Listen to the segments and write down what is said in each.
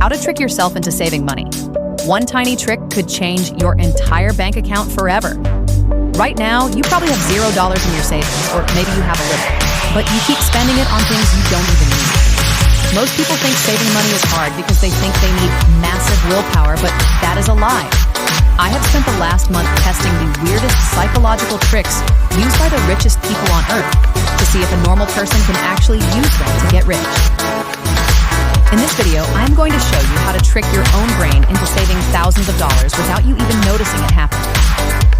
How to trick yourself into saving money. One tiny trick could change your entire bank account forever. Right now, you probably have $0 in your savings, or maybe you have a little, but you keep spending it on things you don't even need. Most people think saving money is hard because they think they need massive willpower, but that is a lie. I have spent the last month testing the weirdest psychological tricks used by the richest people on Earth to see if a normal person can actually use them to get rich. In this video, I'm going to show you how to trick your own brain into saving thousands of dollars without you even noticing it happen.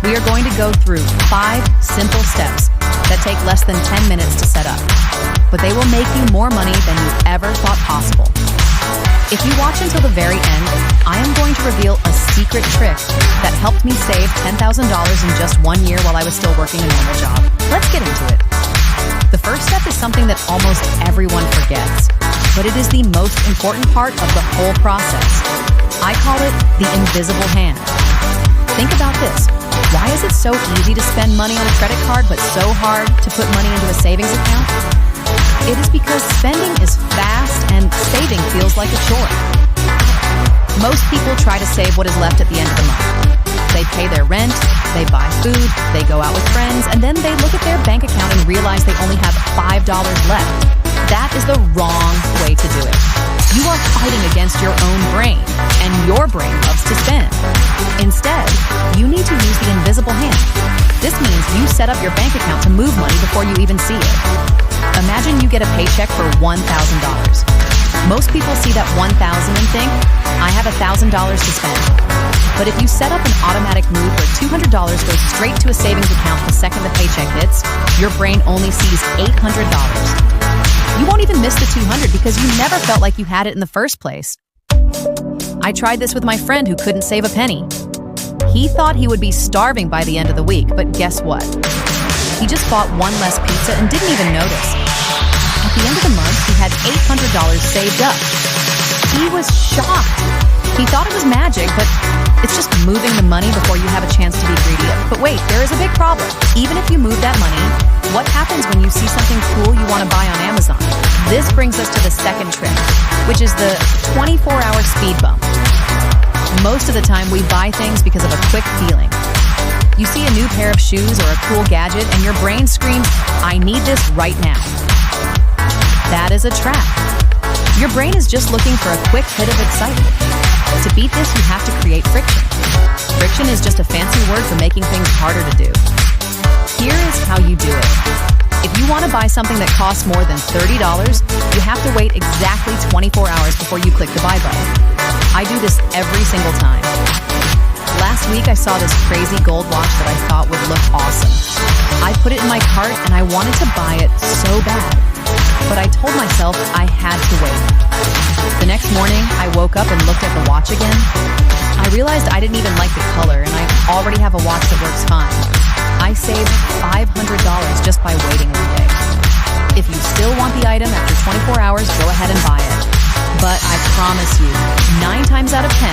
We are going to go through 5 simple steps that take less than 10 minutes to set up, but they will make you more money than you ever thought possible. If you watch until the very end, I am going to reveal a secret trick that helped me save $10,000 in just 1 year while I was still working a normal job. Let's get into it. The first step is something that almost everyone forgets, but it is the most important part of the whole process. I call it the invisible hand. Think about this. Why is it so easy to spend money on a credit card but so hard to put money into a savings account? It is because spending is fast and saving feels like a chore. Most people try to save what is left at the end of the month. They pay their rent, they buy food, they go out with friends, and then they look at their bank account and realize they only have $5 left. That is the wrong way to do it. You are fighting against your own brain, and your brain loves to spend. Instead, you need to use the invisible hand. This means you set up your bank account to move money before you even see it. Imagine you get a paycheck for $1,000. Most people see that $1,000 and think, I have $1,000 to spend. But if you set up an automatic move where $200 goes straight to a savings account the second the paycheck hits, your brain only sees $800. You won't even miss the $200 because you never felt like you had it in the first place. I tried this with my friend who couldn't save a penny. He thought he would be starving by the end of the week, but guess what? He just bought one less pizza and didn't even notice. At the end of the month, he had $800 saved up. He was shocked. He thought it was magic, but it's just moving the money before you have a chance to be greedy. But wait, there is a big problem. Even if you move that money, what happens when you see something cool you want to buy on Amazon? This brings us to the second trick, which is the 24-hour speed bump. Most of the time, we buy things because of a quick feeling. You see a new pair of shoes or a cool gadget, and your brain screams, I need this right now. That is a trap. Your brain is just looking for a quick hit of excitement. To beat this, you have to create friction. Friction is just a fancy word for making things harder to do. Here is how you do it. If you want to buy something that costs more than $30, you have to wait exactly 24 hours before you click the buy button. I do this every single time. Last week, I saw this crazy gold watch that I thought would look awesome. I put it in my cart and I wanted to buy it so bad. But I told myself I had to wait. The next morning, I woke up and looked at the watch again. I realized I didn't even like the color, and I already have a watch that works fine. I saved $500 just by waiting one day. If you still want the item after 24 hours, go ahead and buy it. But I promise you, 9 times out of 10,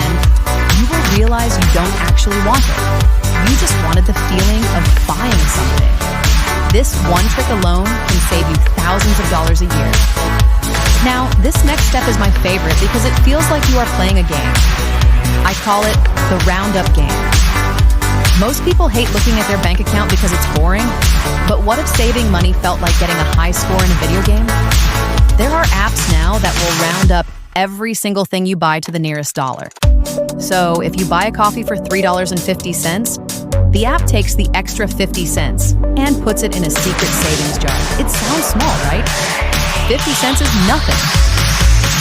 you will realize you don't actually want it. You just wanted the feeling of buying something. This one trick alone can save you thousands of dollars a year. Now, this next step is my favorite because it feels like you are playing a game. I call it the roundup game. Most people hate looking at their bank account because it's boring, but what if saving money felt like getting a high score in a video game? There are apps now that will round up every single thing you buy to the nearest dollar. So if you buy a coffee for $3.50, the app takes the extra 50 cents and puts it in a secret savings jar. It sounds small, right? 50 cents is nothing.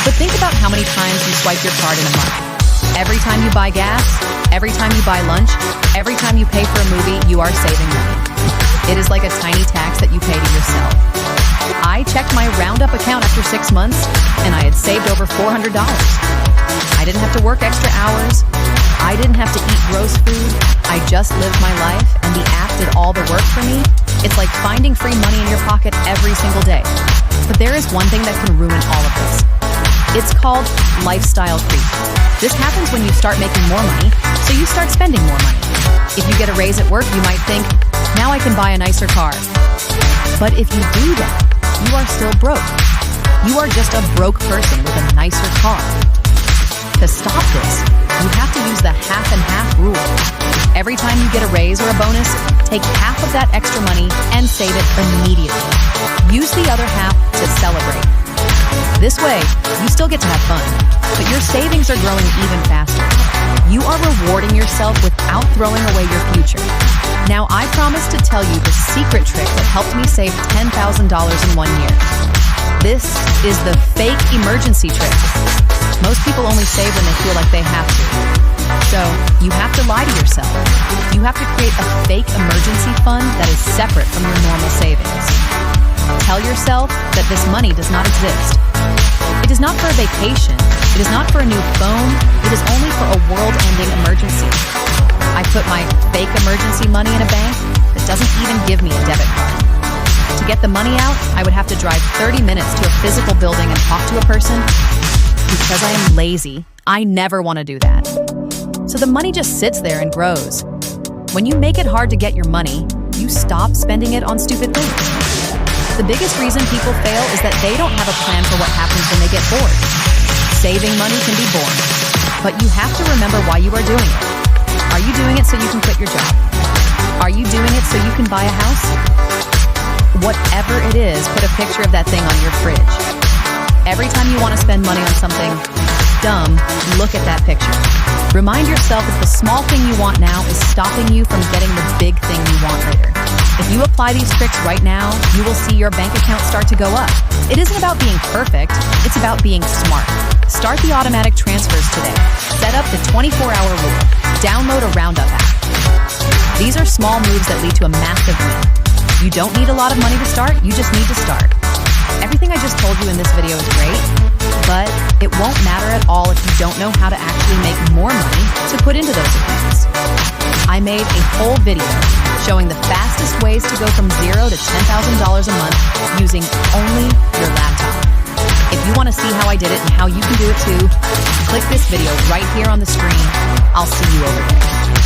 But think about how many times you swipe your card in a month. Every time you buy gas, every time you buy lunch, every time you pay for a movie, you are saving money. It is like a tiny tax that you pay to yourself. I checked my Roundup account after 6 months, and I had saved over $400. I didn't have to work extra hours. I didn't have to eat gross food. I just lived my life, and the app did all the work for me. It's like finding free money in your pocket every single day. But there is one thing that can ruin all of this. It's called lifestyle creep. This happens when you start making more money, so you start spending more money. If you get a raise at work, you might think, now I can buy a nicer car. But if you do that, you are still broke. You are just a broke person with a nicer car. Every time you get a raise or a bonus, take half of that extra money and save it immediately. Use the other half to celebrate. This way, you still get to have fun, but your savings are growing even faster. You are rewarding yourself without throwing away your future. Now, I promise to tell you the secret trick that helped me save $10,000 in 1 year. This is the fake emergency trick. Most people only save when they feel like they have to. So, you have to lie to yourself. You have to create a fake emergency fund that is separate from your normal savings. Tell yourself that this money does not exist. It is not for a vacation. It is not for a new phone. It is only for a world-ending emergency. I put my fake emergency money in a bank that doesn't even give me a debit card. To get the money out, I would have to drive 30 minutes to a physical building and talk to a person. Because I am lazy, I never want to do that. So the money just sits there and grows. When you make it hard to get your money, you stop spending it on stupid things. The biggest reason people fail is that they don't have a plan for what happens when they get bored. Saving money can be boring, but you have to remember why you are doing it. Are you doing it so you can quit your job? Are you doing it so you can buy a house? Whatever it is, put a picture of that thing on your fridge. Every time you want to spend money on something dumb, look at that picture. Remind yourself that the small thing you want now is stopping you from getting the big thing you want later. If you apply these tricks right now, you will see your bank account start to go up. It isn't about being perfect, it's about being smart. Start the automatic transfers today. Set up the 24-hour rule. Download a Roundup app. These are small moves that lead to a massive win. You don't need a lot of money to start, you just need to start. Everything I just told you in this video is great, but it won't matter at all if you don't know how to actually make more money to put into those accounts. I made a whole video showing the fastest ways to go from $0 to $10,000 a month using only your laptop. If you want to see how I did it and how you can do it too, click this video right here on the screen. I'll see you over there.